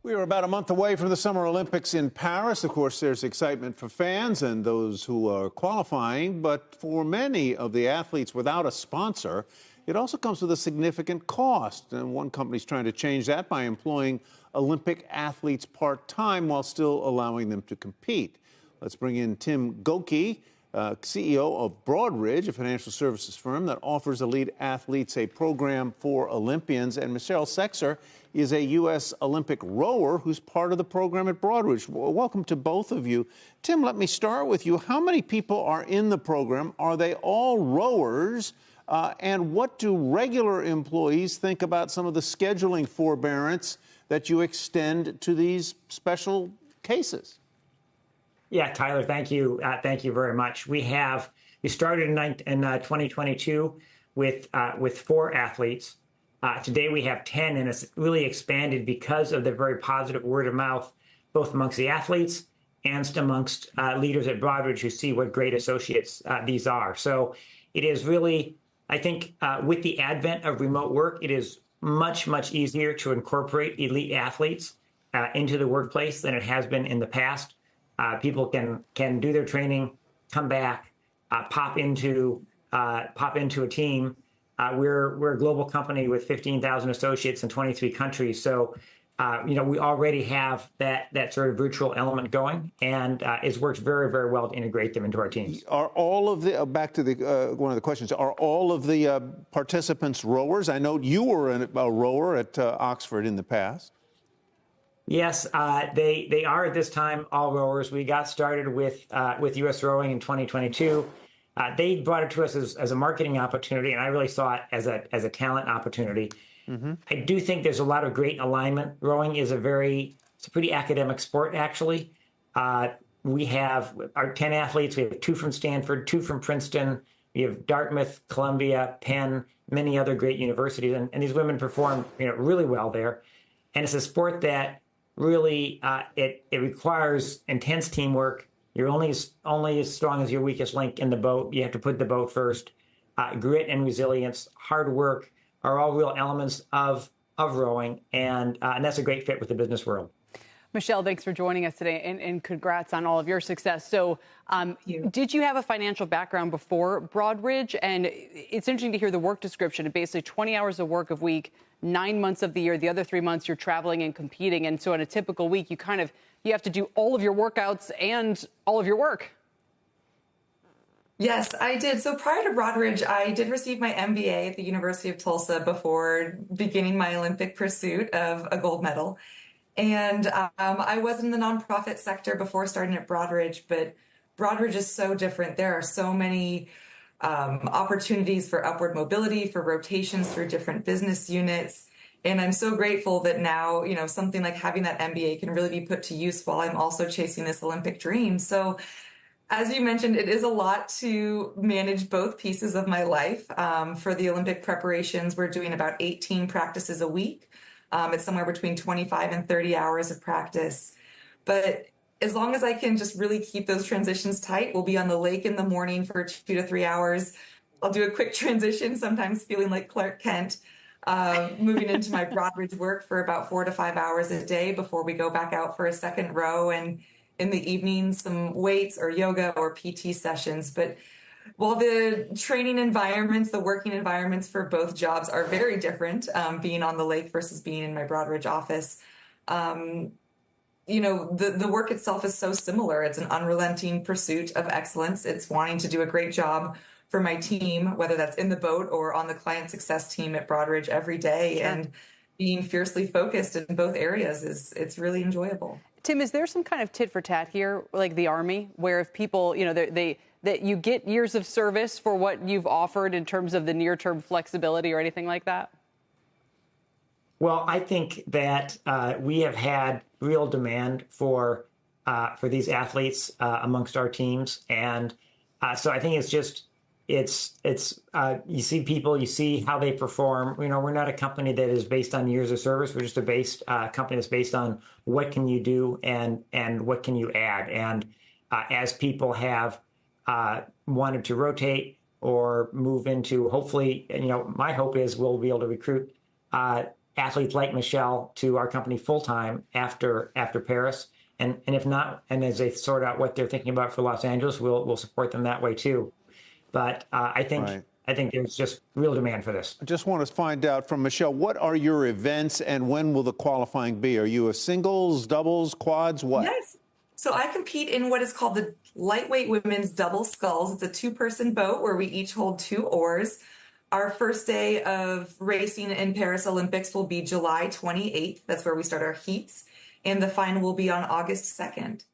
We are about a month away from the Summer Olympics in Paris. Of course, there's excitement for fans and those who are qualifying, but for many of the athletes without a sponsor, it also comes with a significant cost. And one company's trying to change that by employing Olympic athletes part-time while still allowing them to compete. Let's bring in Tim Goki, CEO of Broadridge, a financial services firm that offers elite athletes a program for Olympians, and Michelle Sechser is a U.S. Olympic rower who's part of the program at Broadridge. Welcome to both of you. Tim, let me start with you. How many people are in the program? Are they all rowers? And what do regular employees think about some of the scheduling forbearance that you extend to these special cases? Yeah, Tyler, thank you. Thank you very much. We started in 2022 with 4 athletes. Today we have 10, and it's really expanded because of the very positive word of mouth, both amongst the athletes and amongst leaders at Broadridge who see what great associates these are. So it is really, I think, with the advent of remote work, it is much, much easier to incorporate elite athletes into the workplace than it has been in the past. People can do their training, come back, pop into a team. We're a global company with 15,000 associates in 23 countries. So, we already have that sort of virtual element going, and it's worked very, very well to integrate them into our teams. Are all of the back to the one of the questions? Are all of the participants rowers? I know you were a rower at Oxford in the past. Yes, they are at this time all rowers. We got started with U.S. Rowing in 2022. They brought it to us as a marketing opportunity, and I really saw it as a talent opportunity. Mm-hmm. I do think there's a lot of great alignment. Rowing is it's a pretty academic sport, actually. We have our 10 athletes. We have 2 from Stanford, 2 from Princeton. We have Dartmouth, Columbia, Penn, many other great universities, and these women perform really well there. And it's a sport that really, it requires intense teamwork. You're only as strong as your weakest link in the boat. You have to put the boat first. Grit and resilience, hard work are all real elements of rowing, and that's a great fit with the business world. Michelle, thanks for joining us today, and congrats on all of your success. So did you have a financial background before Broadridge? And it's interesting to hear the work description. Basically 20 hours of work a week, 9 months of the year. The other 3 months you're traveling and competing. And so in a typical week, you have to do all of your workouts and all of your work. Yes, I did. So prior to Broadridge, I did receive my MBA at the University of Tulsa before beginning my Olympic pursuit of a gold medal. And I was in the nonprofit sector before starting at Broadridge, but Broadridge is so different. There are so many opportunities for upward mobility, for rotations through different business units. And I'm so grateful that now, something like having that MBA can really be put to use while I'm also chasing this Olympic dream. So as you mentioned, it is a lot to manage both pieces of my life. For the Olympic preparations, we're doing about 18 practices a week. It's somewhere between 25 and 30 hours of practice. But as long as I can just really keep those transitions tight, we'll be on the lake in the morning for 2 to 3 hours. I'll do a quick transition, sometimes feeling like Clark Kent, moving into my Broadridge work for about 4 to 5 hours a day before we go back out for a second row. And in the evening, some weights or yoga or PT sessions. But while the training environments, the working environments for both jobs are very different, being on the lake versus being in my Broadridge office, the work itself is so similar. It's an unrelenting pursuit of excellence. It's wanting to do a great job for my team, whether that's in the boat or on the client success team at Broadridge every day. Sure. And being fiercely focused in both areas it's really enjoyable. Tim, is there some kind of tit for tat here, like the Army, where if people, that you get years of service for what you've offered in terms of the near-term flexibility or anything like that? Well, I think that we have had real demand for these athletes amongst our teams, and so I think it's you see people, you see how they perform. We're not a company that is based on years of service. We're just a company that's based on what can you do and what can you add. And as people have wanted to rotate or move into, hopefully, my hope is we'll be able to recruit athletes like Michelle to our company full time after Paris. And if not, and as they sort out what they're thinking about for Los Angeles, we'll support them that way too. But I think Right. I think there's just real demand for this. I just want to find out from Michelle, what are your events and when will the qualifying be? Are you a singles, doubles, quads, what? Yes. So I compete in what is called the lightweight women's double sculls. It's a two-person boat where we each hold 2 oars. Our first day of racing in Paris Olympics will be July 28th. That's where we start our heats. And the final will be on August 2nd.